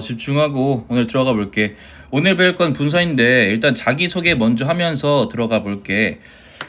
집중하고 오늘 들어가 볼게. 오늘 배울 건 분사인데 일단 자기소개 먼저 하면서 들어가 볼게.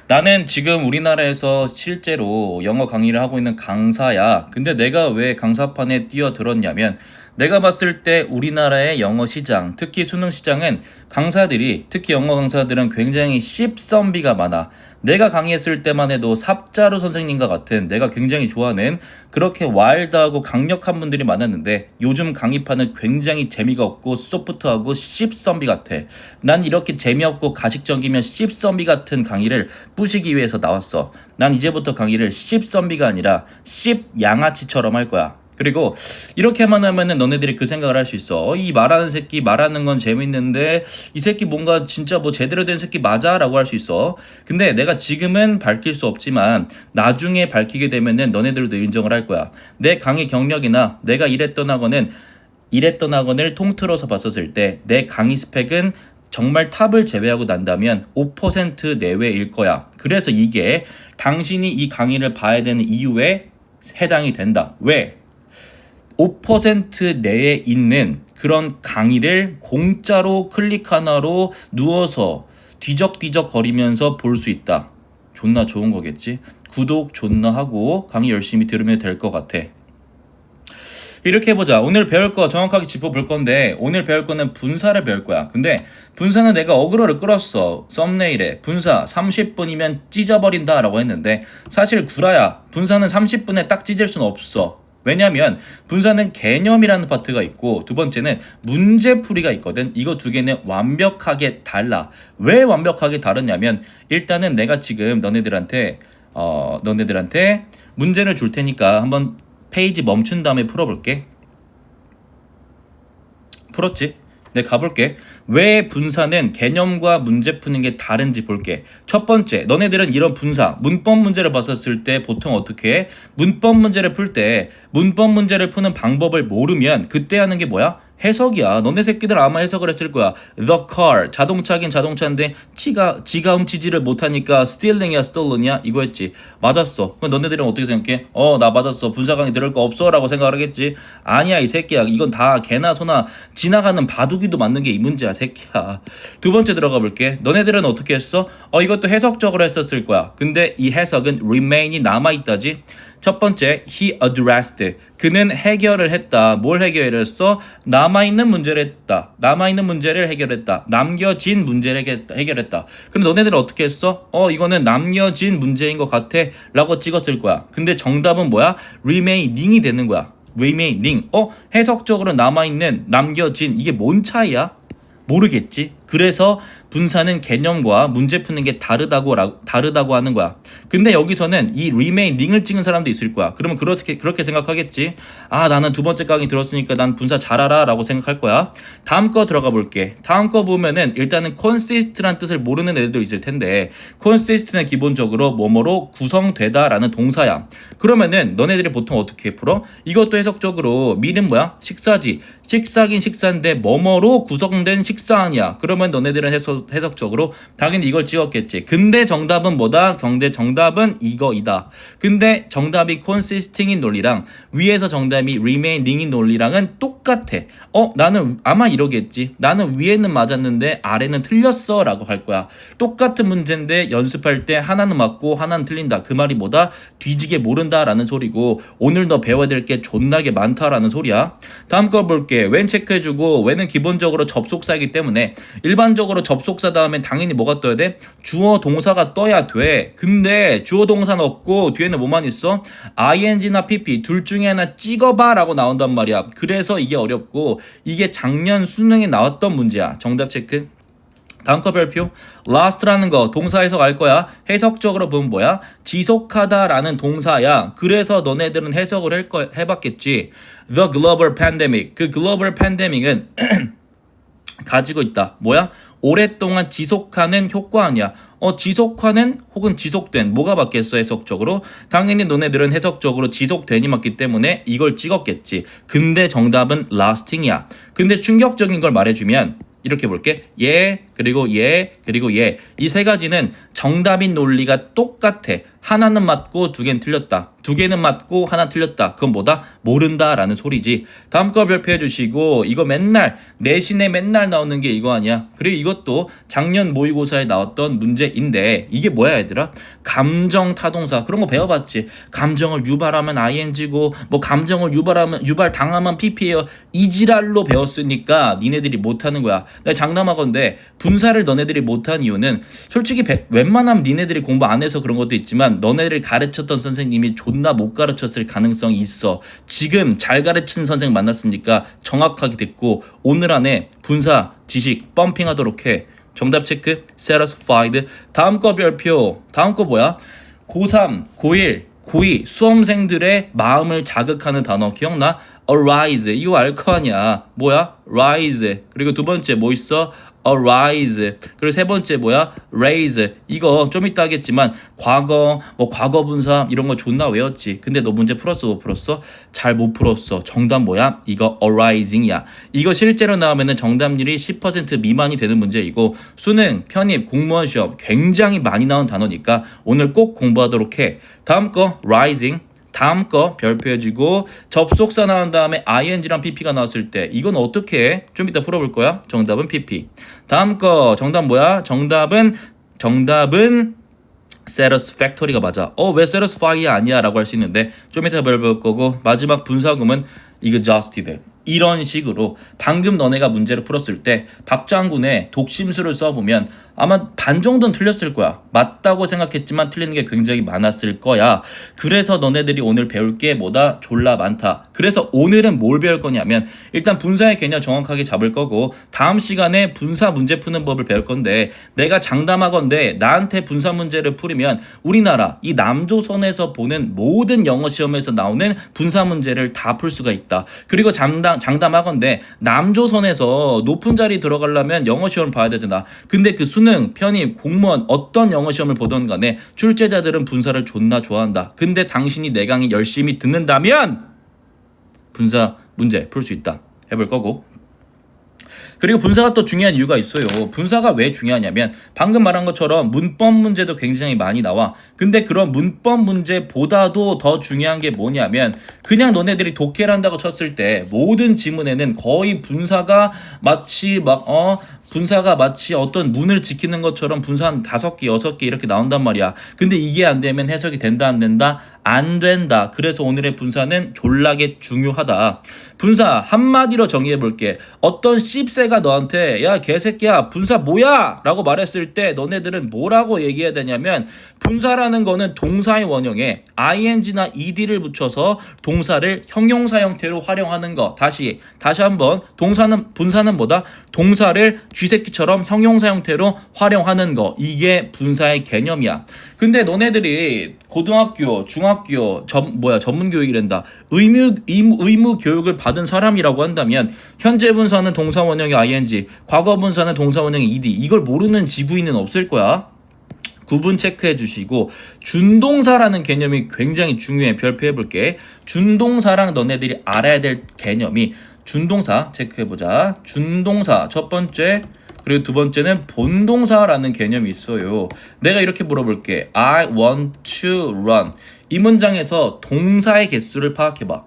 나는 지금 우리나라에서 실제로 영어 강의를 하고 있는 강사야. 근데 내가 왜 강사판에 뛰어들었냐면 내가 봤을 때 우리나라의 영어 시장, 특히 수능 시장은 강사들이, 특히 영어 강사들은 굉장히 씹선비가 많아. 내가 강의했을 때만 해도 삽자루 선생님과 같은 내가 굉장히 좋아하는 그렇게 와일드하고 강력한 분들이 많았는데 요즘 강의판은 굉장히 재미가 없고 소프트하고 씹선비 같아. 난 이렇게 재미없고 가식적이면 씹선비 같은 강의를 뿌시기 위해서 나왔어. 난 이제부터 강의를 씹선비가 아니라 씹양아치처럼 할 거야. 그리고 이렇게만 하면은 너네들이 그 생각을 할 수 있어. 이 말하는 새끼 말하는 건 재밌는데 이 새끼 뭔가 진짜 뭐 제대로 된 새끼 맞아? 라고 할 수 있어. 근데 내가 지금은 밝힐 수 없지만 나중에 밝히게 되면은 너네들도 인정을 할 거야. 내 강의 경력이나 내가 일했던 학원을 통틀어서 봤었을 때 내 강의 스펙은 정말 탑을 제외하고 난다면 5% 내외일 거야. 그래서 이게 당신이 이 강의를 봐야 되는 이유에 해당이 된다. 왜? 5% 내에 있는 그런 강의를 공짜로 클릭 하나로 누워서 뒤적뒤적 거리면서 볼 수 있다. 존나 좋은 거겠지? 구독 존나 하고 강의 열심히 들으면 될 것 같아. 이렇게 해보자. 오늘 배울 거 정확하게 짚어볼 건데 오늘 배울 거는 분사를 배울 거야. 근데 분사는 내가 어그로를 끌었어. 썸네일에 분사 30분이면 찢어버린다 라고 했는데 사실 구라야. 분사는 30분에 딱 찢을 수는 없어. 왜냐면 분사는 개념이라는 파트가 있고 두 번째는 문제풀이가 있거든. 이거 두 개는 완벽하게 달라. 왜 완벽하게 다르냐면 일단은 내가 지금 너네들한테 문제를 줄 테니까 한번 페이지 멈춘 다음에 풀어볼게. 풀었지? 내가 가볼게. 왜 분사는 개념과 문제 푸는 게 다른지 볼게. 첫 번째, 너네들은 이런 분사, 문법 문제를 봤었을 때 보통 어떻게 해? 문법 문제를 풀 때 문법 문제를 푸는 방법을 모르면 그때 하는 게 뭐야? 해석이야. 너네 새끼들 아마 해석을 했을 거야. The car, 자동차긴 자동차인데 지가 훔치지를 못하니까 stealing이야 stolen이야 이거 했지. 맞았어. 그럼 너네들은 어떻게 생각해? 나 맞았어. 분사 강의 들을 거 없어 라고 생각을 하겠지. 아니야 이 새끼야. 이건 다 개나 소나 지나가는 바둑이도 맞는 게 이 문제야 새끼야. 두 번째 들어가 볼게. 너네들은 어떻게 했어? 이것도 해석적으로 했었을 거야. 근데 이 해석은 remain이 남아있다지. 첫 번째, he addressed. 그는 해결을 했다. 뭘 해결했어? 남아있는 문제를 했다. 남아있는 문제를 해결했다. 남겨진 문제를 해결했다. 그럼 너네들은 어떻게 했어? 이거는 남겨진 문제인 것 같아. 라고 찍었을 거야. 근데 정답은 뭐야? remaining이 되는 거야. remaining. 해석적으로 남아있는, 남겨진. 이게 뭔 차이야? 모르겠지. 그래서 분사는 개념과 문제 푸는 게 다르다고 하는 거야. 근데 여기서는 이 remaining 찍은 사람도 있을 거야. 그러면 그렇게 생각하겠지. 나는 두 번째 강의 들었으니까 난 분사 잘 알아 라고 생각할 거야. 다음 거 들어가 볼게. 다음 거 보면은 일단은 consist란 뜻을 모르는 애들도 있을 텐데 consist는 기본적으로 뭐뭐로 구성되다 라는 동사야. 그러면은 너네들이 보통 어떻게 풀어? 이것도 해석적으로 미는 뭐야? 식사지. 식사긴 식사인데 뭐뭐로 구성된 식사 아니야. 그러면 너네들은 해석적으로 당연히 이걸 찍었겠지. 근데 정답은 뭐다? 정답은 이거이다. 근데 정답이 consisting인 논리랑 위에서 정답이 remaining인 논리랑은 똑같아. 나는 아마 이러겠지. 나는 위에는 맞았는데 아래는 틀렸어 라고 할 거야. 똑같은 문제인데 연습할 때 하나는 맞고 하나는 틀린다. 그 말이 뭐다? 뒤지게 모른다 라는 소리고 오늘 너 배워야 될 게 존나게 많다라는 소리야. 다음 거 볼게. when 체크해주고 when은 기본적으로 접속사이기 때문에 일반적으로 접속사 다음엔 당연히 뭐가 떠야 돼? 주어 동사가 떠야 돼. 근데 주어 동사는 없고 뒤에는 뭐만 있어? ing나 pp 둘 중에 하나 찍어봐 라고 나온단 말이야. 그래서 이게 어렵고 이게 작년 수능에 나왔던 문제야. 정답 체크. 다음 거 별표. last라는 거 동사 해석 알 거야. 해석적으로 보면 뭐야? 지속하다라는 동사야. 그래서 너네들은 해석을 해봤겠지. The global pandemic. 그 global pandemic은 가지고 있다. 뭐야? 오랫동안 지속하는 효과 아니야. 지속하는 혹은 지속된 뭐가 맞겠어 해석적으로? 당연히 너네들은 해석적으로 지속된이 맞기 때문에 이걸 찍었겠지. 근데 정답은 lasting이야. 근데 충격적인 걸 말해주면 이렇게 볼게. 그리고 얘, 그리고 얘. 이 세 가지는 정답인 논리가 똑같아. 하나는 맞고 두 개는 틀렸다. 두 개는 맞고 하나 틀렸다. 그건 뭐다? 모른다라는 소리지. 다음 거 발표해 주시고 이거 맨날 내신에 맨날 나오는 게 이거 아니야. 그리고 이것도 작년 모의고사에 나왔던 문제인데 이게 뭐야 얘들아? 감정 타동사 그런 거 배워봤지. 감정을 유발하면 ing고 뭐 감정을 유발 당하면 pp예요. 이 지랄로 배웠으니까 니네들이 못하는 거야. 내가 장담하건대 분사를 너네들이 못한 이유는 솔직히 웬만하면 니네들이 공부 안 해서 그런 것도 있지만 너네를 가르쳤던 선생님이 존나 못 가르쳤을 가능성이 있어. 지금 잘 가르친 선생 만났으니까 정확하게 됐고 오늘 안에 분사 지식 펌핑하도록 해. 정답 체크 satisfied. 다음 거 별표. 다음 거 뭐야? 고3, 고1, 고2 수험생들의 마음을 자극하는 단어 기억나? arise 이거 알 거 아니야. 뭐야? rise. 그리고 두 번째 뭐 있어? arise. 그리고 세 번째 뭐야? raise. 이거 좀 이따 하겠지만 과거 뭐 과거 분사 이런 거 존나 외웠지. 근데 너 문제 풀었어 못 풀었어? 잘 못 풀었어. 정답 뭐야? 이거 arising이야. 이거 실제로 나오면은 정답률이 10% 미만이 되는 문제이고 수능, 편입, 공무원 시험 굉장히 많이 나온 단어니까 오늘 꼭 공부하도록 해. 다음 거 rising. 다음 거 별표해주고 접속사 나온 다음에 ing랑 pp가 나왔을 때 이건 어떻게 해? 좀 이따 풀어볼 거야. 정답은 pp. 다음 거 정답 뭐야? 정답은 satisfactory가 맞아. 왜 satisfy 아니야? 라고 할 수 있는데 좀 이따 별볼 거고 마지막 분사구문 exhausted. 이런 식으로 방금 너네가 문제를 풀었을 때 박장군의 독심술을 써보면 아마 반 정도는 틀렸을 거야. 맞다고 생각했지만 틀리는 게 굉장히 많았을 거야. 그래서 너네들이 오늘 배울 게 뭐다? 졸라 많다. 그래서 오늘은 뭘 배울 거냐면 일단 분사의 개념 정확하게 잡을 거고 다음 시간에 분사 문제 푸는 법을 배울 건데 내가 장담하건대 나한테 분사 문제를 풀으면 우리나라 이 남조선에서 보는 모든 영어 시험에서 나오는 분사 문제를 다 풀 수가 있다. 그리고 장담하건대 남조선에서 높은 자리 들어가려면 영어 시험을 봐야 되잖아. 근데 그 수능, 편입, 공무원 어떤 영어 시험을 보던 간에 출제자들은 분사를 존나 좋아한다. 근데 당신이 내 강의 열심히 듣는다면 분사 문제 풀 수 있다. 해볼 거고. 그리고 분사가 또 중요한 이유가 있어요. 분사가 왜 중요하냐면 방금 말한 것처럼 문법 문제도 굉장히 많이 나와. 근데 그런 문법 문제보다도 더 중요한 게 뭐냐면 그냥 너네들이 독해를 한다고 쳤을 때 모든 지문에는 거의 분사가 마치 분사가 마치 어떤 문을 지키는 것처럼 분사 한 5개, 6개 이렇게 나온단 말이야. 근데 이게 안 되면 해석이 된다, 안 된다? 안 된다. 그래서 오늘의 분사는 졸라게 중요하다. 분사 한마디로 정의해볼게. 어떤 씹새가 너한테 야 개새끼야 분사 뭐야? 라고 말했을 때 너네들은 뭐라고 얘기해야 되냐면 분사라는 거는 동사의 원형에 ing나 ed를 붙여서 동사를 형용사 형태로 활용하는 거. 다시 한번 분사는 뭐다? 동사를 쥐새끼처럼 형용사 형태로 활용하는 거. 이게 분사의 개념이야. 근데 너네들이 고등학교, 중학교, 전문교육이란다. 의무 교육을 받은 사람이라고 한다면 현재 분사는 동사 원형의 ing, 과거 분사는 동사 원형의 ed. 이걸 모르는 지구인은 없을 거야. 구분 체크해 주시고 준동사라는 개념이 굉장히 중요해. 별표해 볼게. 준동사랑 너네들이 알아야 될 개념이 준동사 체크해 보자. 준동사 첫 번째 그리고 두 번째는 본동사라는 개념이 있어요. 내가 이렇게 물어볼게. I want to run. 이 문장에서 동사의 개수를 파악해봐.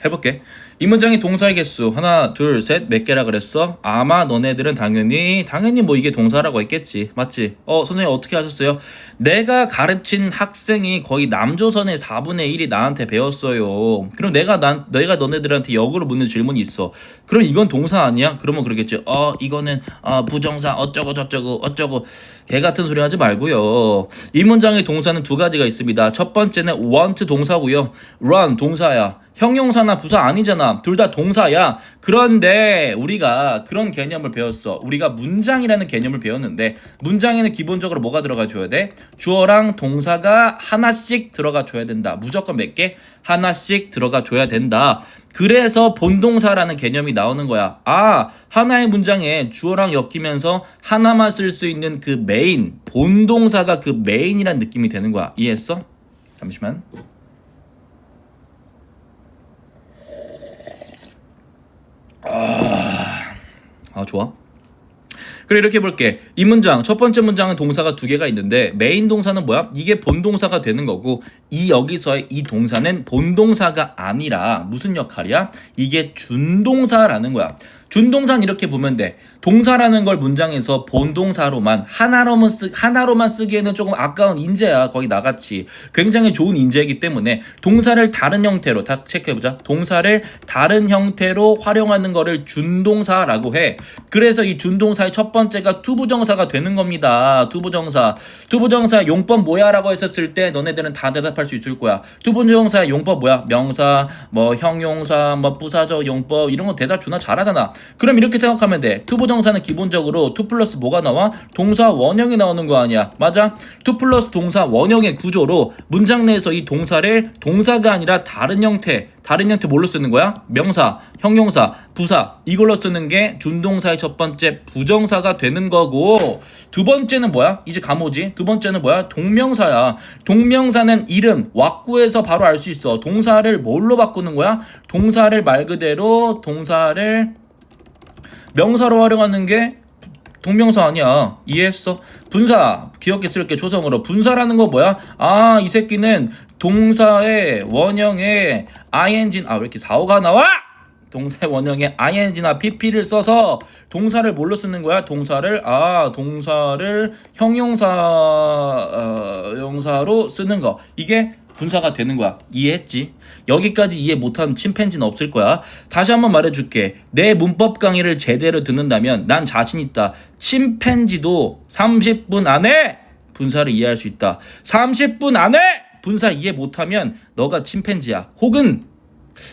해볼게. 이 문장의 동사의 개수 하나, 둘, 셋 몇 개라 그랬어? 아마 너네들은 당연히 뭐 이게 동사라고 했겠지. 맞지? 선생님 어떻게 하셨어요? 내가 가르친 학생이 거의 남조선의 4분의 1이 나한테 배웠어요. 그럼 내가 너네들한테 역으로 묻는 질문이 있어. 그럼 이건 동사 아니야? 그러면 그러겠지. 이거는 부정사 어쩌고 저쩌고 어쩌고 개 같은 소리 하지 말고요. 이 문장의 동사는 두 가지가 있습니다. 첫 번째는 want 동사고요. run 동사야. 형용사나 부사 아니잖아. 둘 다 동사야. 그런데 우리가 그런 개념을 배웠어. 우리가 문장이라는 개념을 배웠는데 문장에는 기본적으로 뭐가 들어가 줘야 돼? 주어랑 동사가 하나씩 들어가 줘야 된다. 무조건 몇 개? 하나씩 들어가 줘야 된다. 그래서 본동사라는 개념이 나오는 거야. 하나의 문장에 주어랑 엮이면서 하나만 쓸 수 있는 그 메인, 본동사가 그 메인이란 느낌이 되는 거야. 이해했어? 잠시만. 좋아. 그래 이렇게 볼게. 이 문장 첫 번째 문장은 동사가 두 개가 있는데 메인 동사는 뭐야? 이게 본동사가 되는 거고 이 여기서의 이 동사는 본동사가 아니라 무슨 역할이야? 이게 준동사라는 거야. 준동사는 이렇게 보면 돼. 동사라는 걸 문장에서 본동사로만 하나로만 쓰기에는 조금 아까운 인재야. 거의 나같이 굉장히 좋은 인재이기 때문에 동사를 다른 형태로 다 체크해보자. 동사를 다른 형태로 활용하는 거를 준동사라고 해. 그래서 이 준동사의 첫 번째가 투부정사가 되는 겁니다. 투부정사 용법 뭐야? 라고 했었을 때 너네들은 다 대답할 수 있을 거야. 투부정사의 용법 뭐야? 명사, 뭐 형용사, 뭐 부사적 용법 이런 거 대답 존나 잘하잖아. 그럼 이렇게 생각하면 돼. 투부정사는 기본적으로 투 플러스 뭐가 나와? 동사 원형이 나오는 거 아니야. 맞아? 투 플러스 동사 원형의 구조로 문장 내에서 이 동사를 동사가 아니라 다른 형태 뭘로 쓰는 거야? 명사, 형용사, 부사 이걸로 쓰는 게 준동사의 첫 번째 부정사가 되는 거고 두 번째는 뭐야? 이제 감오지? 두 번째는 뭐야? 동명사야. 동명사는 이름, 왁구에서 바로 알 수 있어. 동사를 뭘로 바꾸는 거야? 동사를 말 그대로 동사를 명사로 활용하는 게 동명사 아니야. 이해했어? 분사 기억해 쓸게. 초성으로 분사라는 거 뭐야? 아, 이 새끼는 동사의 원형에 ing 왜 이렇게 사오가 나와? 동사의 원형에 ing나 pp를 써서 동사를 뭘로 쓰는 거야? 동사를 형용사로 쓰는 거. 이게 분사가 되는 거야. 이해했지? 여기까지 이해 못한 침팬지는 없을 거야. 다시 한번 말해줄게. 내 문법 강의를 제대로 듣는다면 난 자신 있다. 침팬지도 30분 안에 분사를 이해할 수 있다. 30분 안에 분사 이해 못하면 너가 침팬지야. 혹은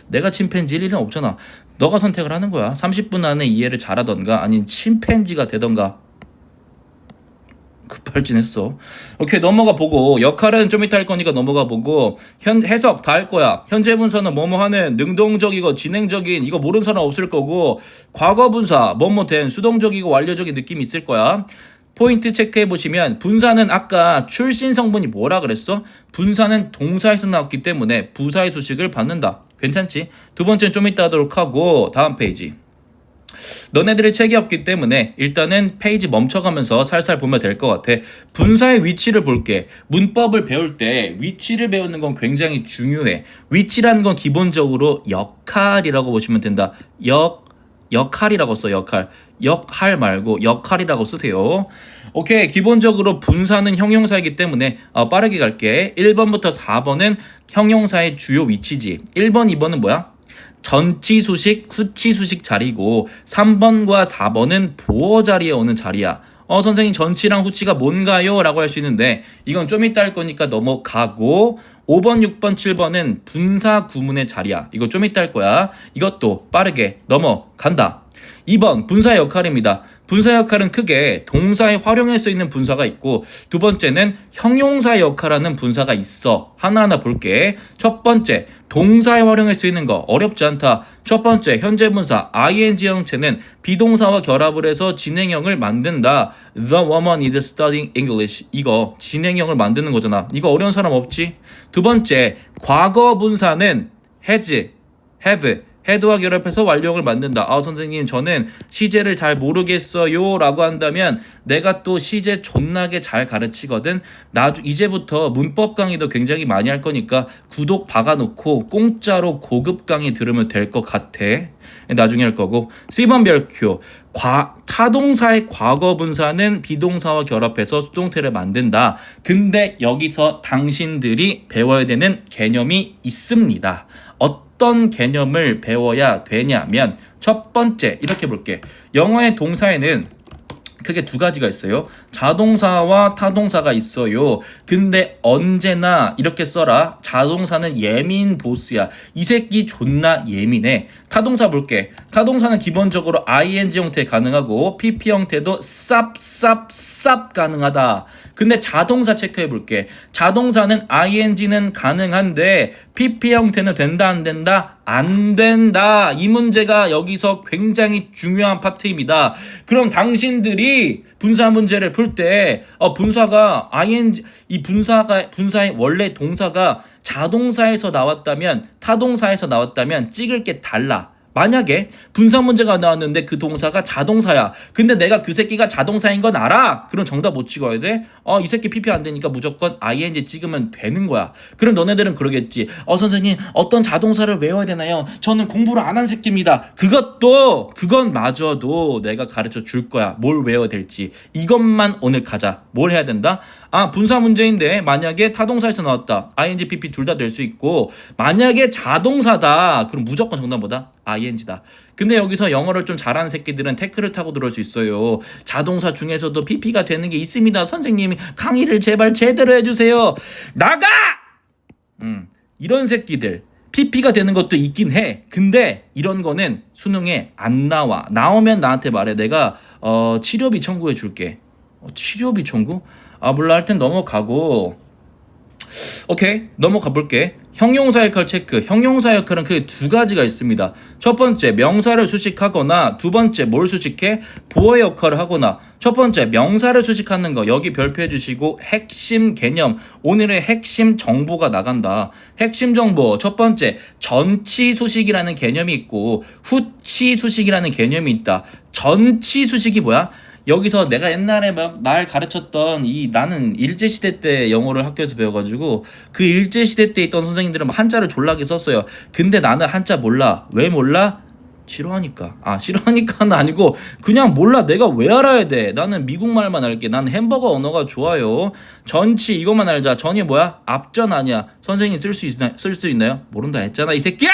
내가 침팬지일 일은 없잖아. 너가 선택을 하는 거야. 30분 안에 이해를 잘하던가 아니면 침팬지가 되던가. 급발진했어. 오케이, 넘어가 보고 역할은 좀 이따 할 거니까 넘어가 보고 해석 다 할 거야. 현재 분사는 뭐뭐 하는 능동적이고 진행적인 이거 모르는 사람 없을 거고 과거 분사 뭐뭐 된 수동적이고 완료적인 느낌이 있을 거야. 포인트 체크해 보시면 분사는 아까 출신 성분이 뭐라 그랬어? 분사는 동사에서 나왔기 때문에 부사의 수식을 받는다. 괜찮지? 두 번째는 좀 이따 하도록 하고 다음 페이지. 너네들이 책이 없기 때문에 일단은 페이지 멈춰가면서 살살 보면 될 것 같아. 분사의 위치를 볼게. 문법을 배울 때 위치를 배우는 건 굉장히 중요해. 위치라는 건 기본적으로 역할이라고 보시면 된다. 역할이라고 써. 역할 말고 역할이라고 쓰세요. 오케이, 기본적으로 분사는 형용사이기 때문에 빠르게 갈게. 1번부터 4번은 형용사의 주요 위치지. 1번, 2번은 뭐야? 전치수식, 후치수식 자리고 3번과 4번은 보어 자리에 오는 자리야. 선생님 전치랑 후치가 뭔가요? 라고 할 수 있는데 이건 좀 이따 할 거니까 넘어가고 5번, 6번, 7번은 분사 구문의 자리야. 이거 좀 이따 할 거야. 이것도 빠르게 넘어간다. 2번 분사의 역할입니다. 분사 역할은 크게 동사에 활용할 수 있는 분사가 있고 두 번째는 형용사의 역할하는 분사가 있어. 하나하나 볼게. 첫 번째 동사에 활용할 수 있는 거 어렵지 않다. 첫 번째 현재 분사 ing 형체는 비동사와 결합을 해서 진행형을 만든다. The woman is studying English. 이거 진행형을 만드는 거잖아. 이거 어려운 사람 없지? 두 번째 과거 분사는 has, have 해도와 결합해서 완료형을 만든다. 선생님 저는 시제를 잘 모르겠어요 라고 한다면 내가 또 시제 존나게 잘 가르치거든. 이제부터 문법 강의도 굉장히 많이 할 거니까 구독 박아놓고 공짜로 고급 강의 들으면 될 것 같아. 나중에 할 거고. C번 별표 타동사의 과거 분사는 비동사와 결합해서 수동태를 만든다. 근데 여기서 당신들이 배워야 되는 개념이 있습니다. 어떤 개념을 배워야 되냐면 첫 번째 이렇게 볼게. 영어의 동사에는 크게 두 가지가 있어요. 자동사와 타동사가 있어요. 근데 언제나 이렇게 써라. 자동사는 예민 보스야. 이 새끼 존나 예민해. 타동사 볼게. 타동사는 기본적으로 ing 형태 가능하고 pp 형태도 쌉 가능하다. 근데 자동사 체크해 볼게. 자동사는 ing는 가능한데 pp 형태는 된다 안 된다? 안 된다. 이 문제가 여기서 굉장히 중요한 파트입니다. 그럼 당신들이 분사 문제를 풀 때 분사가 ing 분사의 원래 동사가 자동사에서 나왔다면 타동사에서 나왔다면 찍을 게 달라. 만약에 분사 문제가 나왔는데 그 동사가 자동사야. 근데 내가 그 새끼가 자동사인 건 알아. 그럼 정답 못 찍어야 돼. 이 새끼 PP 안 되니까 무조건 ing 찍으면 되는 거야. 그럼 너네들은 그러겠지. 선생님 어떤 자동사를 외워야 되나요? 저는 공부를 안 한 새끼입니다. 그건 마저도 내가 가르쳐 줄 거야. 뭘 외워야 될지. 이것만 오늘 가자. 뭘 해야 된다? 분사 문제인데 만약에 타동사에서 나왔다. ing, pp 둘 다 될 수 있고 만약에 자동사다. 그럼 무조건 정답보다 ing다. 근데 여기서 영어를 좀 잘하는 새끼들은 태클을 타고 들어올 수 있어요. 자동사 중에서도 pp가 되는 게 있습니다. 선생님이 강의를 제발 제대로 해주세요. 나가! 이런 새끼들 PP가 되는 것도 있긴 해. 근데 이런 거는 수능에 안 나와. 나오면 나한테 말해. 내가 치료비 청구해 줄게. 치료비 청구? 몰라. 하여튼 넘어가고. 오케이, 넘어가 볼게. 형용사 역할 체크. 형용사 역할은 크게 두 가지가 있습니다. 첫 번째, 명사를 수식하거나, 두 번째, 뭘 수식해? 보어 역할을 하거나. 첫 번째, 명사를 수식하는 거 여기 별표해 주시고 핵심 개념, 오늘의 핵심 정보가 나간다. 핵심 정보, 첫 번째, 전치 수식이라는 개념이 있고 후치 수식이라는 개념이 있다. 전치 수식이 뭐야? 여기서 내가 옛날에 막 날 가르쳤던 나는 일제시대 때 영어를 학교에서 배워가지고 그 일제시대 때 있던 선생님들은 한자를 졸라게 썼어요. 근데 나는 한자 몰라. 왜 몰라? 싫어하니까. 싫어하니까는 아니고 그냥 몰라. 내가 왜 알아야 돼? 나는 미국말만 알게. 나는 햄버거 언어가 좋아요. 전치 이것만 알자. 전이 뭐야? 앞전 아니야. 선생님 쓸 수 있나요? 모른다 했잖아 이 새끼야!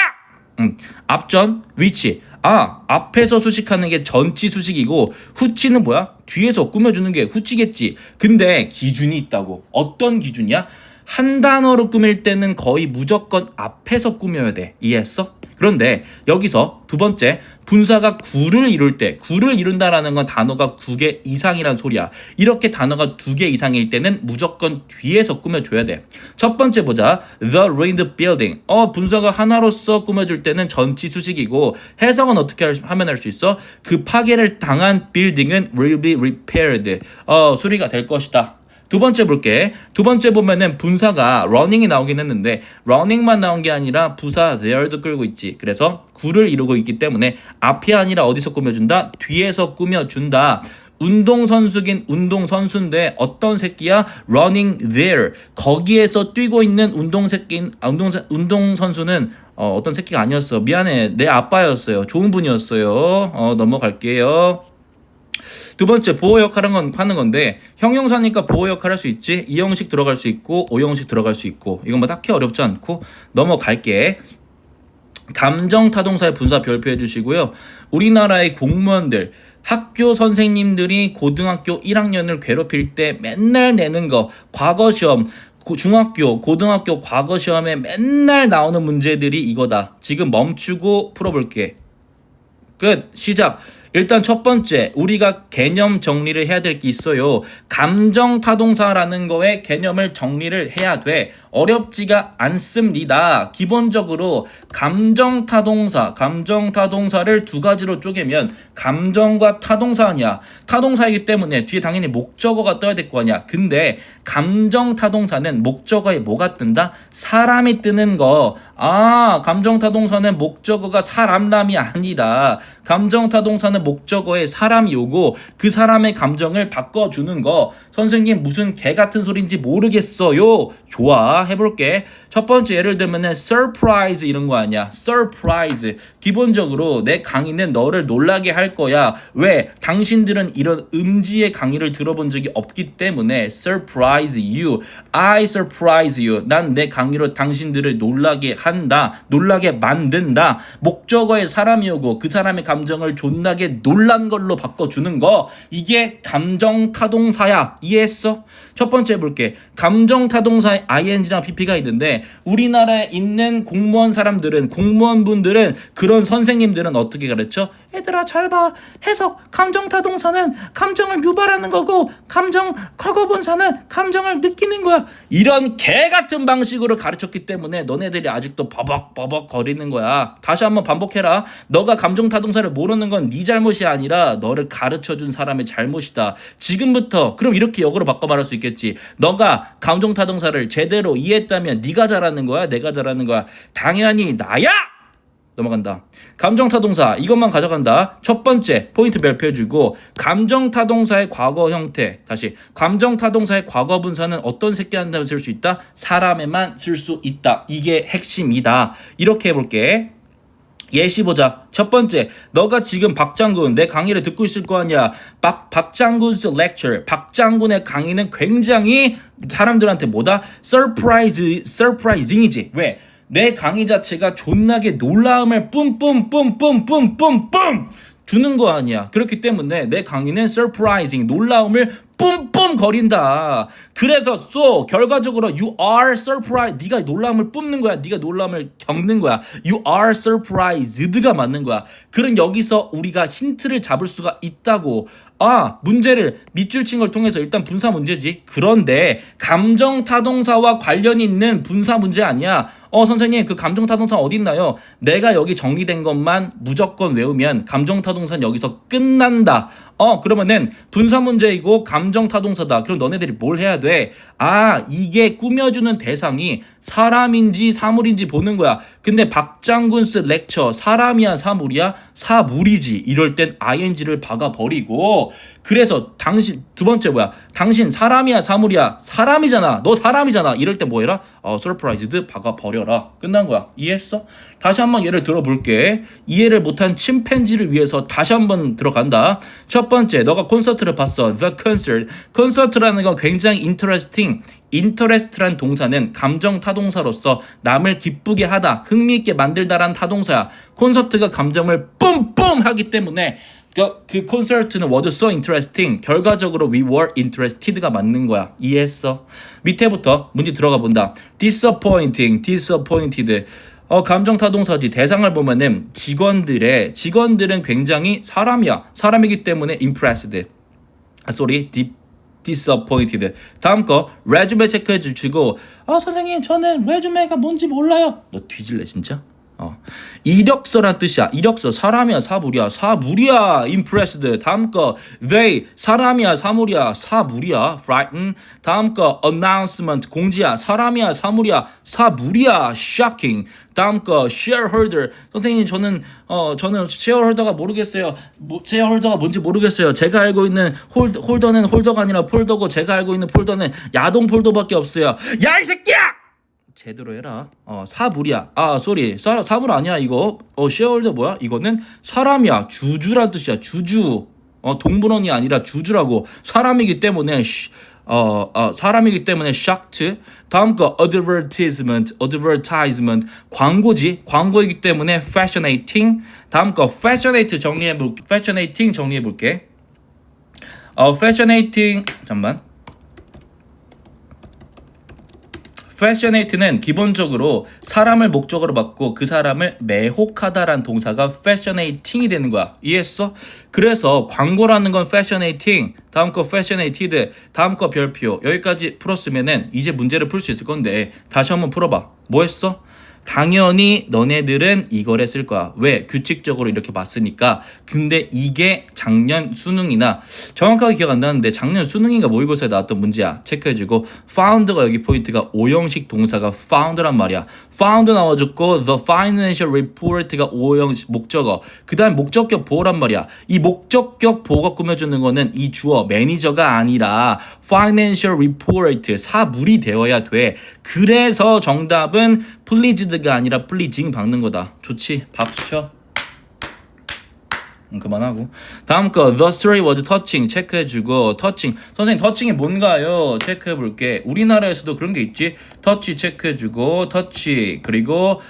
앞전, 위치. 앞에서 수식하는 게 전치 수식이고 후치는 뭐야? 뒤에서 꾸며주는 게 후치겠지. 근데 기준이 있다고. 어떤 기준이야? 한 단어로 꾸밀 때는 거의 무조건 앞에서 꾸며야 돼. 이해했어? 그런데 여기서 두 번째, 분사가 구를 이룰 때, 구를 이룬다라는 건 단어가 9개 이상이란 소리야. 이렇게 단어가 2개 이상일 때는 무조건 뒤에서 꾸며줘야 돼. 첫 번째 보자. The ruined building. 분사가 하나로서 꾸며줄 때는 전치 수식이고 해석은 어떻게 하면 할 수 있어? 그 파괴를 당한 빌딩은 will be repaired. 수리가 될 것이다. 두 번째 볼게. 두 번째 보면은 분사가 running이 나오긴 했는데 running만 나온 게 아니라 부사 there도 끌고 있지. 그래서 구를 이루고 있기 때문에 앞이 아니라 어디서 꾸며준다? 뒤에서 꾸며준다. 운동선수긴 운동선수인데 어떤 새끼야? running there. 거기에서 뛰고 있는 운동선수는 어떤 새끼가 아니었어. 미안해. 내 아빠였어요. 좋은 분이었어요. 넘어갈게요. 두 번째, 보호 역할을 하는 건데 형용사니까 보호 역할 할 수 있지. 2형식 들어갈 수 있고 5형식 들어갈 수 있고 이건 뭐 딱히 어렵지 않고 넘어갈게. 감정타동사의 분사 별표해 주시고요. 우리나라의 공무원들 학교 선생님들이 고등학교 1학년을 괴롭힐 때 맨날 내는 거 과거 시험 중학교, 고등학교 과거 시험에 맨날 나오는 문제들이 이거다. 지금 멈추고 풀어볼게. 끝. 시작. 일단 첫 번째, 우리가 개념 정리를 해야 될 게 있어요. 감정타동사라는 거에 개념을 정리를 해야 돼. 어렵지가 않습니다. 기본적으로 감정타동사를 두 가지로 쪼개면 감정과 타동사 아니야. 타동사이기 때문에 뒤에 당연히 목적어가 떠야 될 거 아니야. 근데 감정타동사는 목적어에 뭐가 뜬다? 사람이 뜨는 거. 감정타동사는 목적어가 사람람이 아니다. 감정타동사는 목적어에 사람이 오고 그 사람의 감정을 바꿔주는 거. 선생님 무슨 개 같은 소린지 모르겠어요. 좋아, 해볼게. 첫 번째 예를 들면은 surprise 이런 거 아니야. surprise. 기본적으로 내 강의는 너를 놀라게 할 거야. 왜? 당신들은 이런 음지의 강의를 들어본 적이 없기 때문에 surprise you. I surprise you. 난 내 강의로 당신들을 놀라게 한다. 놀라게 만든다. 목적어에 사람이 오고 그 사람의 감정을 존나게 놀란 걸로 바꿔주는 거. 이게 감정타동사야. 이해했어? 첫 번째 해볼게. 감정타동사에 ing랑 pp가 있는데 우리나라에 있는 공무원분들은 그런 선생님들은 어떻게 가르쳐? 얘들아 잘 봐. 해석. 감정타동사는 감정을 유발하는 거고 감정 과거분사는 감정을 느끼는 거야. 이런 개같은 방식으로 가르쳤기 때문에 너네들이 아직도 버벅버벅 거리는 거야. 다시 한번 반복해라. 너가 감정타동사를 모르는 건 네 잘못이 아니라 너를 가르쳐준 사람의 잘못이다. 지금부터 그럼 이렇게 역으로 바꿔 말할 수 있겠지. 너가 감정타동사를 제대로 이해했다면 네가 잘하는 거야? 내가 잘하는 거야? 당연히 나야! 넘어간다. 감정타동사 이것만 가져간다. 첫 번째 포인트 발표해주고 감정타동사의 과거 형태 다시 감정타동사의 과거 분사는 어떤 새끼한테 쓸 수 있다? 사람에만 쓸 수 있다. 이게 핵심이다. 이렇게 해볼게. 예시 보자. 첫 번째, 너가 지금 박장군 내 강의를 듣고 있을 거 아니야. 박장군's lecture. 박장군의 강의는 굉장히 사람들한테 뭐다? surprising이지. 왜? 내 강의 자체가 존나게 놀라움을 뿜뿜뿜뿜뿜뿜뿜 주는 거 아니야. 그렇기 때문에 내 강의는 surprising, 놀라움을 뿜뿜 거린다. 그래서 결과적으로 you are surprised. 네가 놀라움을 뿜는 거야. 네가 놀라움을 겪는 거야. You are surprised가 맞는 거야. 그럼 여기서 우리가 힌트를 잡을 수가 있다고. 문제를 밑줄 친 걸 통해서 일단 분사 문제지. 그런데 감정타동사와 관련이 있는 분사 문제 아니야. 선생님 그 감정타동사 어디 있나요? 내가 여기 정리된 것만 무조건 외우면 감정타동사는 여기서 끝난다. 그러면은 분사 문제이고 감정타동사다. 그럼 너네들이 뭘 해야 돼? 이게 꾸며주는 대상이 사람인지 사물인지 보는 거야. 근데 박장군스 렉처 사람이야 사물이야? 사물이지. 이럴 땐 ing를 박아버리고 그래서 당신 두 번째 뭐야? 당신 사람이야 사물이야? 사람이잖아. 너 사람이잖아. 이럴 때 뭐 해라? surprised 박아버려라. 끝난 거야. 이해했어? 다시 한번 예를 들어볼게. 이해를 못한 침팬지를 위해서 다시 한번 들어간다. 첫 번째, 너가 콘서트를 봤어. The concert. 콘서트라는 건 굉장히 interest란 동사는 감정 타동사로서 남을 기쁘게 하다, 흥미있게 만들다라는 타동사야. 콘서트가 감정을 뿜뿜 하기 때문에 그 콘서트는 was so interesting. 결과적으로 we were interested가 맞는 거야. 이해했어? 밑에부터 문제 들어가 본다. disappointed. 감정 타동사지. 대상을 보면은 직원들은 굉장히 사람이기 때문에 impressed. disappointed. 다음 거 resume 체크해 주시고 선생님 저는 resume가 뭔지 몰라요. 너 뒤질래 진짜? 이력서란 뜻이야. 이력서 사람이야 사물이야? 사물이야. impressed. 다음 거 they 사람이야 사물이야? 사물이야. frightened. 다음 거 announcement 공지야. 사람이야 사물이야? 사물이야. shocking. 다음 거 shareholder. 선생님 저는 shareholder가 모르겠어요. shareholder가 뭔지 모르겠어요. 제가 알고 있는 홀더는 홀더가 아니라 폴더고 제가 알고 있는 폴더는 야동 폴더밖에 없어요. 야 이 새끼야! 제대로 해라. 사물이야. 사물 아니야 이거. 쉐어홀더 뭐야? 이거는 사람이야. 주주란 뜻이야. 주주. 동물원이 아니라 주주라고. 사람이기 때문에 shocked. 다음 거 advertisement. 광고지. 광고이기 때문에 fascinating. 다음 거 fascinating 정리해 볼게. fascinating 잠깐만. fascinate는 기본적으로 사람을 목적으로 받고 그 사람을 매혹하다라는 동사가 fascinating이 되는 거야. 이해했어? 그래서 광고라는 건 fascinating, 다음 거 fascinated, 다음 거 별표. 여기까지 풀었으면은 이제 문제를 풀 수 있을 건데 다시 한번 풀어봐. 뭐 했어? 당연히 너네들은 이걸 했을 거야. 왜? 규칙적으로 이렇게 봤으니까. 근데 이게 작년 수능이나 정확하게 기억 안 나는데 작년 수능인가 모의고사에 나왔던 문제야. 체크해주고 found가 여기 포인트가 오형식 동사가 found란 말이야. found 나와줬고 the financial report가 오형식 목적어. 그 다음 목적격 보호란 말이야. 이 목적격 보호가 꾸며주는 거는 이 주어 매니저가 아니라 financial report 사물이 되어야 돼. 그래서 정답은 pleased가 아니라 pleasing 박는 거다. 좋지? 박수 쳐. 그만하고. 다음 거 the story was touching 체크해주고 touching. 선생님 touching이 뭔가요? 체크해볼게. 우리나라에서도 그런 게 있지. touch 체크해주고 touch 그리고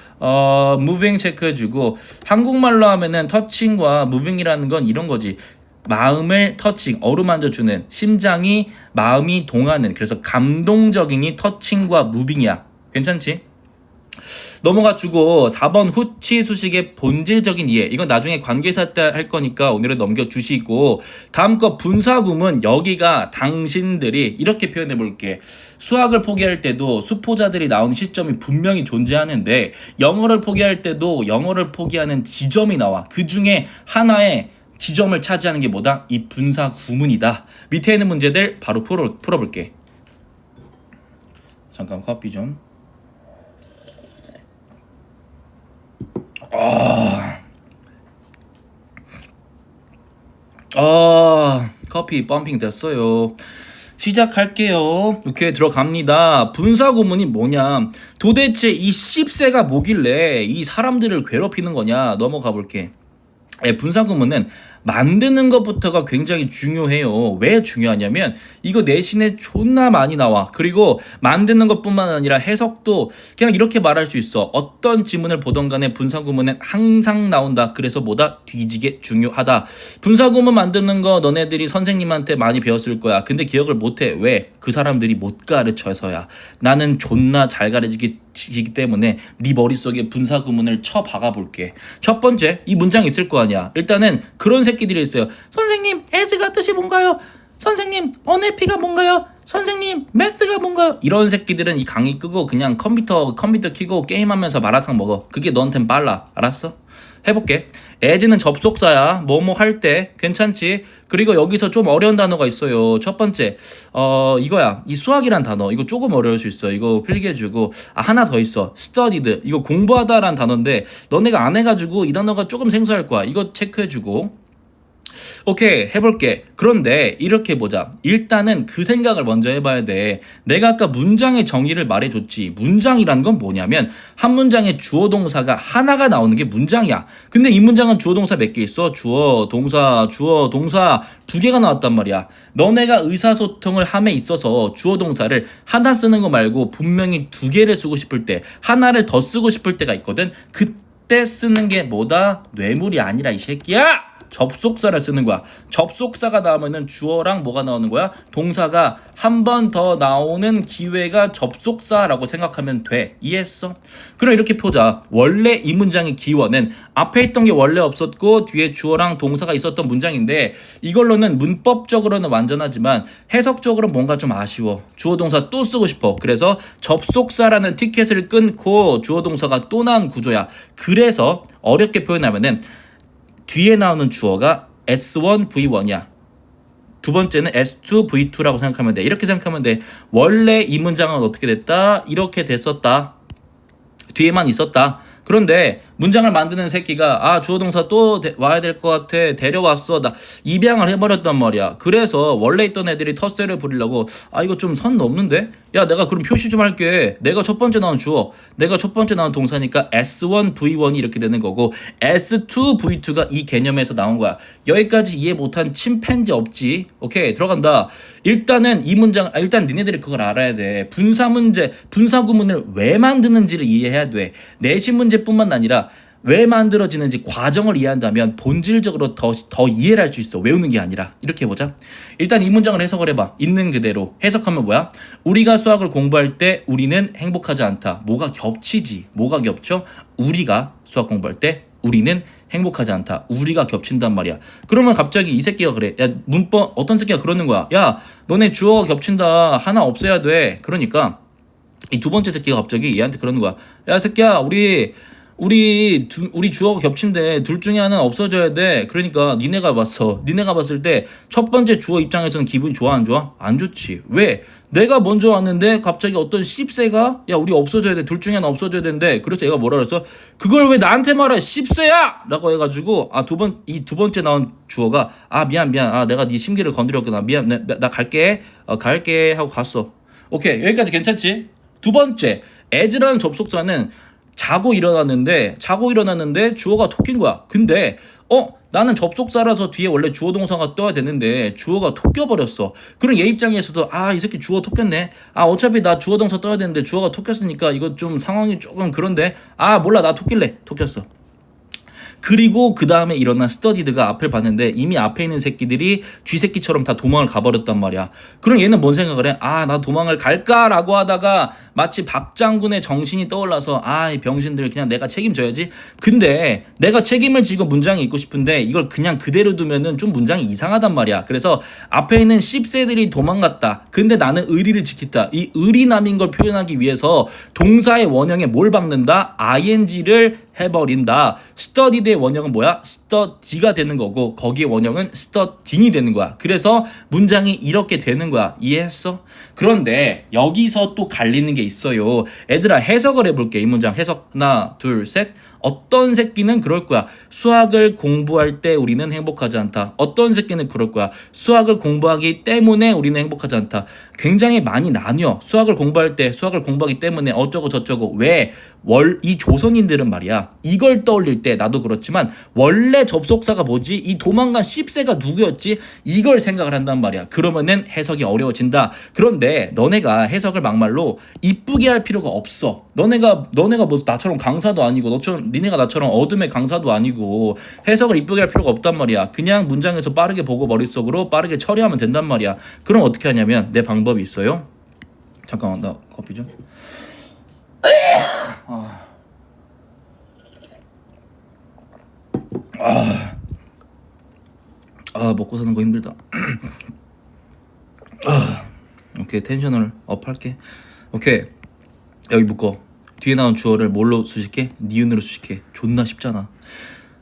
moving 체크해주고. 한국말로 하면은 touching과 moving이라는 건 이런 거지. 마음을 터칭, 어루만져주는, 심장이 마음이 동하는, 그래서 감동적이니 터칭과 무빙이야. 괜찮지? 넘어가주고 4번 후치 수식의 본질적인 이해. 이건 나중에 관계사 때 할 거니까 오늘은 넘겨주시고, 다음 거 분사구문. 여기가 당신들이 이렇게 표현해 볼게. 수학을 포기할 때도 수포자들이 나오는 시점이 분명히 존재하는데 영어를 포기할 때도 영어를 포기하는 지점이 나와. 그 중에 하나의 지점을 차지하는 게 뭐다? 이 분사 구문이다. 밑에 있는 문제들 바로 풀어볼게. 잠깐 커피 좀. 커피 펌핑 됐어요. 시작할게요. 이렇게 들어갑니다. 분사구문이 뭐냐? 도대체 이 씹새가 뭐길래 이 사람들을 괴롭히는 거냐? 넘어가 볼게. 분사구문은 만드는 것부터가 굉장히 중요해요. 왜 중요하냐면 이거 내신에 존나 많이 나와. 그리고 만드는 것뿐만 아니라 해석도 그냥 이렇게 말할 수 있어. 어떤 지문을 보던 간에 분사구문은 항상 나온다. 그래서 뭐다? 뒤지게 중요하다. 분사구문 만드는 거 너네들이 선생님한테 많이 배웠을 거야. 근데 기억을 못해. 왜? 그 사람들이 못 가르쳐서야. 나는 존나 잘 가르치기 때문에 네 머릿속에 분사구문을 쳐 박아볼게. 첫 번째, 이 문장 있을 거 아니야. 일단은 그런 새끼들이 있어요. 선생님, as가 뜻이 뭔가요? 선생님, unhappy가 뭔가요? 선생님, math가 뭔가요? 이런 새끼들은 이 강의 끄고 그냥 컴퓨터 켜고 게임하면서 마라탕 먹어. 그게 너한텐 빨라. 알았어? 해볼게. as는 접속사야. 뭐뭐 할 때 괜찮지? 그리고 여기서 좀 어려운 단어가 있어요. 첫 번째 이거야. 이 수학이란 단어 이거 조금 어려울 수 있어. 이거 필기해주고. 하나 더 있어. studied 이거 공부하다란 단어인데 너네가 안 해가지고 이 단어가 조금 생소할 거야. 이거 체크해주고. 오케이, 해볼게. 그런데 이렇게 보자. 일단은 그 생각을 먼저 해봐야 돼. 내가 아까 문장의 정의를 말해줬지. 문장이란 건 뭐냐면 한 문장에 주어 동사가 하나가 나오는 게 문장이야. 근데 이 문장은 주어 동사 몇 개 있어? 주어 동사 두 개가 나왔단 말이야. 너네가 의사소통을 함에 있어서 주어 동사를 하나 쓰는 거 말고 분명히 두 개를 쓰고 싶을 때, 하나를 더 쓰고 싶을 때가 있거든. 그때 쓰는 게 뭐다? 뇌물이 아니라 이 새끼야! 접속사를 쓰는 거야. 접속사가 나오면은 주어랑 뭐가 나오는 거야? 동사가 한 번 더 나오는 기회가 접속사라고 생각하면 돼. 이해했어? 그럼 이렇게 보자. 원래 이 문장의 기원은 앞에 있던 게 원래 없었고 뒤에 주어랑 동사가 있었던 문장인데 이걸로는 문법적으로는 완전하지만 해석적으로는 뭔가 좀 아쉬워. 주어 동사 또 쓰고 싶어. 그래서 접속사라는 티켓을 끊고 주어 동사가 또 나온 구조야. 그래서 어렵게 표현하면은 뒤에 나오는 주어가 S1, V1이야. 두 번째는 S2, V2라고 생각하면 돼. 이렇게 생각하면 돼. 원래 이 문장은 어떻게 됐다? 이렇게 됐었다. 뒤에만 있었다. 그런데 문장을 만드는 새끼가 주어 동사 또 와야 될 것 같아. 데려왔어. 나 입양을 해버렸단 말이야. 그래서 원래 있던 애들이 텃세를 부리려고 이거 좀 선 넘는데? 야, 내가 그럼 표시 좀 할게. 내가 첫 번째 나온 주어, 내가 첫 번째 나온 동사니까 S1, V1이 이렇게 되는 거고 S2, V2가 이 개념에서 나온 거야. 여기까지 이해 못한 침팬지 없지? 오케이, 들어간다. 일단은 이 문장, 일단 니네들이 그걸 알아야 돼. 분사 문제, 분사 구문을 왜 만드는지를 이해해야 돼. 내신 문제뿐만 아니라 왜 만들어지는지 과정을 이해한다면 본질적으로 더 이해를 할 수 있어. 외우는 게 아니라. 이렇게 해보자. 일단 이 문장을 해석을 해봐. 있는 그대로. 해석하면 뭐야? 우리가 수학을 공부할 때 우리는 행복하지 않다. 뭐가 겹치지? 뭐가 겹쳐? 우리가 수학 공부할 때 우리는 행복하지 않다. 우리가 겹친단 말이야. 그러면 갑자기 이 새끼가 그래. 야, 문법 어떤 새끼가 그러는 거야. 야, 너네 주어가 겹친다. 하나 없애야 돼. 그러니까 이 두 번째 새끼가 갑자기 얘한테 그러는 거야. 야, 새끼야, 우리 주어가 겹친데 둘 중에 하나는 없어져야 돼. 그러니까 니네가 봤을 때 첫 번째 주어 입장에서는 기분이 좋아 안 좋아? 안 좋지. 왜? 내가 먼저 왔는데 갑자기 어떤 씹새가 야, 우리 없어져야 돼. 둘 중에 하나 없어져야 되는데 그래서 얘가 뭐라 그랬어? 그걸 왜 나한테 말해? 씹새야! 라고 해가지고 이 두 번째 나온 주어가 미안 내가 네 심기를 건드렸구나. 미안. 나 갈게. 갈게 하고 갔어. 오케이, 여기까지 괜찮지? 두 번째, as라는 접속사는 자고 일어났는데 주어가 토끼인 거야. 근데 나는 접속사라서 뒤에 원래 주어 동사가 떠야 되는데 주어가 토껴버렸어. 그럼 얘 입장에서도 이 새끼 주어 토꼈네. 어차피 나 주어 동사 떠야 되는데 주어가 토꼈으니까 이거 좀 상황이 조금 그런데 몰라, 나 토낄래. 토꼈어. 그리고 그 다음에 일어난 스터디드가 앞을 봤는데 이미 앞에 있는 새끼들이 쥐새끼처럼 다 도망을 가버렸단 말이야. 그럼 얘는 뭔 생각을 해? 나 도망을 갈까라고 하다가 마치 박 장군의 정신이 떠올라서 이 병신들 그냥 내가 책임져야지. 근데 내가 책임을 지고 문장에 있고 싶은데 이걸 그냥 그대로 두면은 좀 문장이 이상하단 말이야. 그래서 앞에 있는 씹새들이 도망갔다. 근데 나는 의리를 지켰다. 이 의리남인 걸 표현하기 위해서 동사의 원형에 뭘 박는다? ing를 해버린다. studied의 원형은 뭐야? study가 되는 거고 거기에 원형은 studying이 되는 거야. 그래서 문장이 이렇게 되는 거야. 이해했어? 그런데 여기서 또 갈리는 게 있어요. 애들아, 해석을 해볼게. 이 문장 해석 하나 둘 셋. 어떤 새끼는 그럴 거야. 수학을 공부할 때 우리는 행복하지 않다. 어떤 새끼는 그럴 거야. 수학을 공부하기 때문에 우리는 행복하지 않다. 굉장히 많이 나뉘어. 수학을 공부할 때 수학을 공부하기 때문에 어쩌고 저쩌고. 왜? 이 조선인들은 말이야, 이걸 떠올릴 때 나도 그렇지만 원래 접속사가 뭐지? 이 도망간 씹새가 누구였지? 이걸 생각을 한단 말이야. 그러면은 해석이 어려워진다. 그런데 너네가 해석을 막말로 이쁘게 할 필요가 없어. 너네가 뭐 나처럼 강사도 아니고 니네가 나처럼 어둠의 강사도 아니고 해석을 이쁘게 할 필요가 없단 말이야. 그냥 문장에서 빠르게 보고 머릿속으로 빠르게 처리하면 된단 말이야. 그럼 어떻게 하냐면 내 방법이 있어요. 잠깐만, 나 커피 좀. 먹고 사는 거 힘들다. 오케이, 텐션을 업할게. 오케이, 여기 묶어. 뒤에 나온 주어를 뭘로 수식해? 니은으로 수식해. 존나 쉽잖아.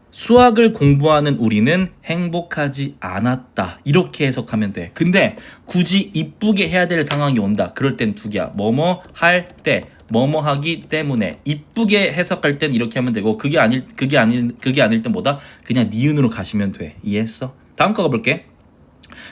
수학을 공부하는 우리는 행복하지 않았다. 이렇게 해석하면 돼. 근데 굳이 이쁘게 해야 될 상황이 온다. 그럴 땐 두 개야. 뭐뭐 할 때, 뭐뭐 하기 때문에. 이쁘게 해석할 땐 이렇게 하면 되고, 그게 아닐 땐 뭐다? 그냥 니은으로 가시면 돼. 이해했어? 다음 거 가볼게.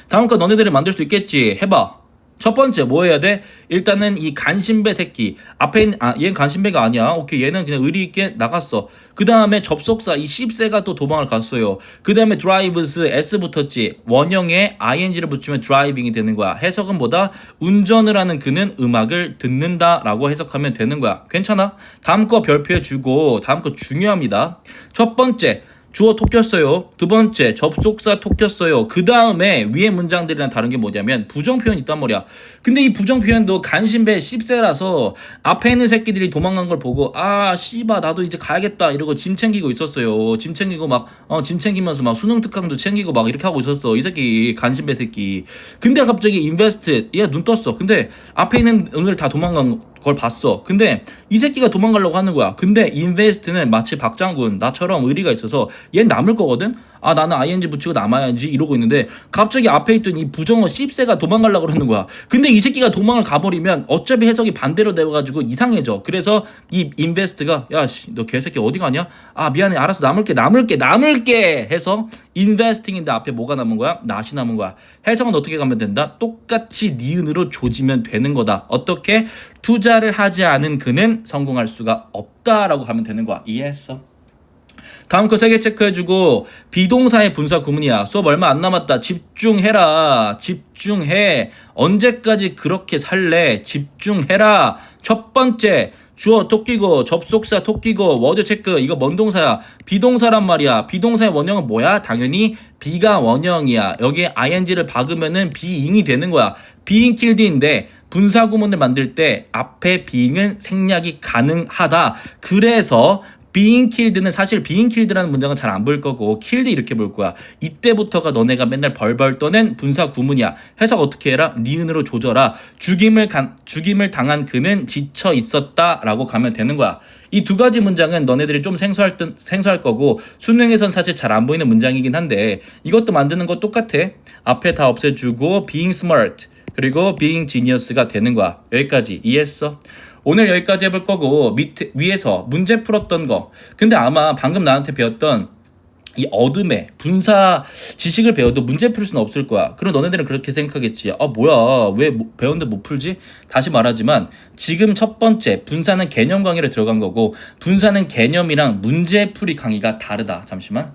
다음 거 너네들이 만들 수 있겠지? 해봐. 첫 번째 뭐 해야 돼? 일단은 이 간신배 새끼 앞에 있는, 얘는 간신배가 아니야. 오케이, 얘는 그냥 의리 있게 나갔어. 그 다음에 접속사 이 씹새가 또 도망을 갔어요. 그 다음에 drives s 붙었지. 원형에 ing를 붙이면 driving이 되는 거야. 해석은 뭐다? 운전을 하는 그는 음악을 듣는다 라고 해석하면 되는 거야. 괜찮아? 다음 거 별표해주고, 다음 거 중요합니다. 첫 번째 주어 톡 꼈어요. 두 번째 접속사 톡 꼈어요. 그 다음에 위에 문장들이랑 다른 게 뭐냐면 부정 표현이 있단 말이야. 근데 이 부정 표현도 간신배 씹새라서 앞에 있는 새끼들이 도망간 걸 보고 씨바 나도 이제 가야겠다 이러고 짐 챙기고 있었어요. 짐 챙기고 짐 챙기면서 막 수능 특강도 챙기고 막 이렇게 하고 있었어. 이 새끼 간신배 새끼. 근데 갑자기 인베스트 얘가 눈 떴어. 근데 앞에 있는 오늘 다 도망간 걸 봤어. 근데 이 새끼가 도망가려고 하는 거야. 근데 인베스트는 마치 박장군 나처럼 의리가 있어서 얘는 남을 거거든. 나는 ing 붙이고 남아야지 이러고 있는데 갑자기 앞에 있던 이 부정어 씹새가 도망가려고 그러는 거야. 근데 이 새끼가 도망을 가버리면 어차피 해석이 반대로 돼가지고 이상해져. 그래서 이 인베스트가 야씨 너 개새끼 어디 가냐? 미안해 알았어 남을게 해서 investing인데 앞에 뭐가 남은 거야? not이 남은 거야. 해석은 어떻게 가면 된다? 똑같이 니은으로 조지면 되는 거다. 어떻게? 투자를 하지 않은 그는 성공할 수가 없다라고 가면 되는 거야. 이해했어? 다음 거 3개 체크해주고, 비동사의 분사 구문이야. 수업 얼마 안 남았다. 집중해라. 집중해. 언제까지 그렇게 살래? 집중해라. 첫 번째 주어 톡 끼고 접속사 톡 끼고 워드 체크. 이거 뭔 동사야? 비동사란 말이야. 비동사의 원형은 뭐야? 당연히 be가 원형이야. 여기에 ing를 박으면은 being이 되는 거야. being killed인데 분사 구문을 만들 때 앞에 being은 생략이 가능하다. 그래서 being killed는 사실 being killed라는 문장은 잘 안 볼 거고 killed 이렇게 볼 거야. 이때부터가 너네가 맨날 벌벌 떠낸 분사 구문이야. 해석 어떻게 해라? 니은으로 조져라. 죽임을 당한 그는 지쳐 있었다라고 가면 되는 거야. 이 두 가지 문장은 너네들이 좀 생소할 거고 수능에선 사실 잘 안 보이는 문장이긴 한데 이것도 만드는 거 똑같아. 앞에 다 없애주고 being smart 그리고 being genius가 되는 거야. 여기까지 이해했어? 오늘 여기까지 해볼 거고 위에서 문제 풀었던 거. 근데 아마 방금 나한테 배웠던 이 어둠의 분사 지식을 배워도 문제 풀 수는 없을 거야. 그럼 너네들은 그렇게 생각하겠지. 뭐야 왜 배웠는데 못 풀지? 다시 말하지만 지금 첫 번째 분사는 개념 강의를 들어간 거고 분사는 개념이랑 문제풀이 강의가 다르다. 잠시만.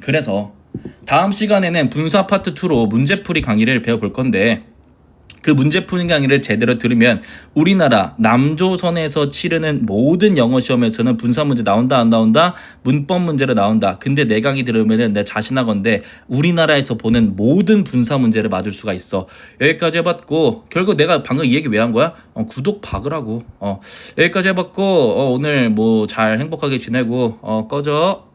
그래서 다음 시간에는 분사 파트 2로 문제풀이 강의를 배워볼 건데 그 문제푸는 강의를 제대로 들으면 우리나라 남조선에서 치르는 모든 영어 시험에서는 분사 문제 나온다 안 나온다? 문법 문제로 나온다. 근데 내 강의 들으면은 내 자신하건대 우리나라에서 보는 모든 분사 문제를 맞을 수가 있어. 여기까지 해봤고 결국 내가 방금 이 얘기 왜 한 거야? 구독 박으라고. 여기까지 해봤고 오늘 뭐 잘 행복하게 지내고 꺼져.